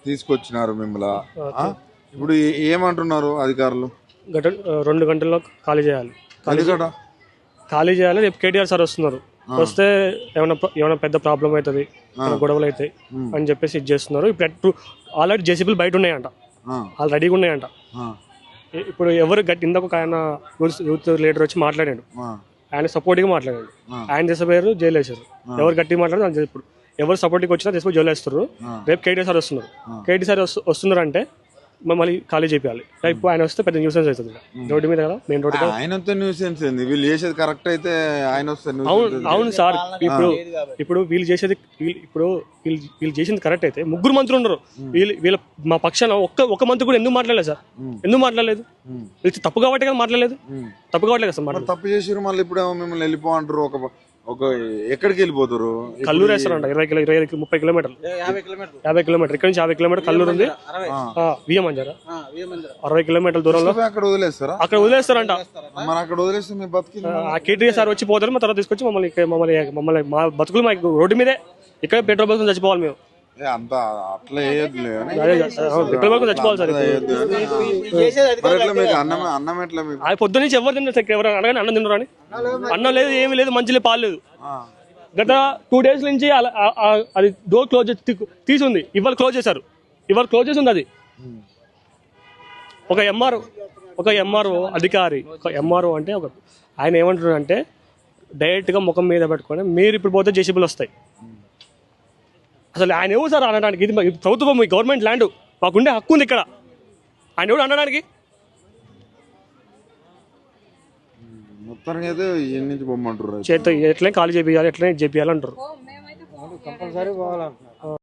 తీసుకొచ్చినారు మిమ్మల్ని. ఇప్పుడు ఏమంటున్నారు అధికారులు? 2 గంటల్లో ఖాళీ చేయాలి. ఖాళీ చేయాలి. రేపు కేటీఆర్ సార్ వస్తున్నారు. వస్తే ఏమైనా పెద్ద ప్రాబ్లం అవుతుంది, గొడవలు అవుతాయి అని చెప్పేసి ఇది చేస్తున్నారు. ఇప్పుడు ఆల్రెడీ జేసీబీలు బయట ఉన్నాయంట, వాళ్ళు రెడీగా ఉన్నాయంట. ఇప్పుడు ఎవరు ఇందాక ఆయన యూత్ లీడర్ వచ్చి మాట్లాడాడు, ఆయన సపోర్ట్గా మాట్లాడాడు. ఆయన చేసేపోయారు, జైలు వేసారు. ఎవరు గట్టిగా మాట్లాడారు ఇప్పుడు ఎవరు సపోర్ట్కి వచ్చినా తీసుకొని జైలు వేస్తారు. రేపు కేటీఆర్ సార్ వస్తున్నారు. కేటీఆర్ సార్ వస్తున్నారు అంటే మళ్ళీ ఖాళీ చేయాలి. ఇప్పుడు ఆయన వస్తే పెద్ద న్యూసెన్స్ అవుతుంది రోడ్డు మీద కదా, మెయిన్ రోడ్డు. ఆయన న్యూసెన్స్ వీళ్ళు చేసేది కరెక్ట్ అయితే ఆయన వస్తే. అవును సార్, ఇప్పుడు వీళ్ళు చేసింది కరెక్ట్ అయితే ముగ్గురు మంత్రులు ఉన్నారు. వీళ్ళ మా పక్షాన ఒక మంత్రి కూడా ఎందుకు మాట్లాడలేదు సార్? ఎందుకు మాట్లాడలేదు? వీళ్ళు తప్పు కాబట్టి కదా మాట్లాడలేదు. తప్పు కావట్లేదు కదా సార్. తప్పు చేసారు మళ్ళీ ఇప్పుడు మిమ్మల్ని వెళ్ళిపో అంటారు. ఒక ఎక్కడికి వెళ్ళిపోతారు? కల్లూరు వేస్తారంట. 30 కిలోమీటర్లు, 50 కిలోమీటర్ ఇక్కడ నుంచి 50 కిలోమీటర్ కల్లూరు ఉంది. విఎం అంటారా 60 కిలోమీటర్ల దూరంలో అక్కడ వదిలేస్తారా? అక్కడ వదిలేస్తారంట. మరి అక్కడ వదిలేస్తే మీ బతికి కేటీఆర్ సార్ వచ్చి పోతారు. మా తర్వాత తీసుకొచ్చి మమ్మల్ని మా బతుకులు మాకు రోడ్డు మీదే ఇక్కడ పెట్రోల్ బంక్ చచ్చిపోవాలి మేము. అంతా అట్లా వేయద్దులే. పెట్రోల్ బంక్ చచ్చిపోవాలి సార్. అన్నం ఎట్లా? పొద్దు నుంచి ఎవరు తిన్నారు? ఎవరు అనగానే అన్నం తిన్నారు అని. అన్నం లేదు, ఏమీ లేదు, మంచి లేదు, పాలు లేదు. గత 2 days నుంచి అది డోర్ క్లోజ్ తీసి ఉంది. ఇవాళ క్లోజ్ చేశారు. ఇవాళ క్లోజ్ చేసి ఉంది అది. ఒక ఎంఆర్ఓ అధికారి, ఒక ఎంఆర్ఓ అంటే ఆయన ఏమంటున్నారు అంటే డైరెక్ట్గా ముఖం మీద పెట్టుకొని మీరు ఇప్పుడు పోతే జేసీబీలు వస్తాయి. అసలు ఆయన ఎవరు సార్ అనడానికి? ఇది ప్రభుత్వం, గవర్నమెంట్ ల్యాండ్, మాకుండే హక్కు ఉంది ఇక్కడ. ఆయన ఎవరు అనడానికి? మొత్తానికి అయితే ఎన్ని నుంచి బొమ్మంటారు చేత ఎట్లనే ఖాళీ చేయాలి, ఎట్లనే చేయాలి అంటారు. కంపల్సరీ పోవాలంటున్నారు.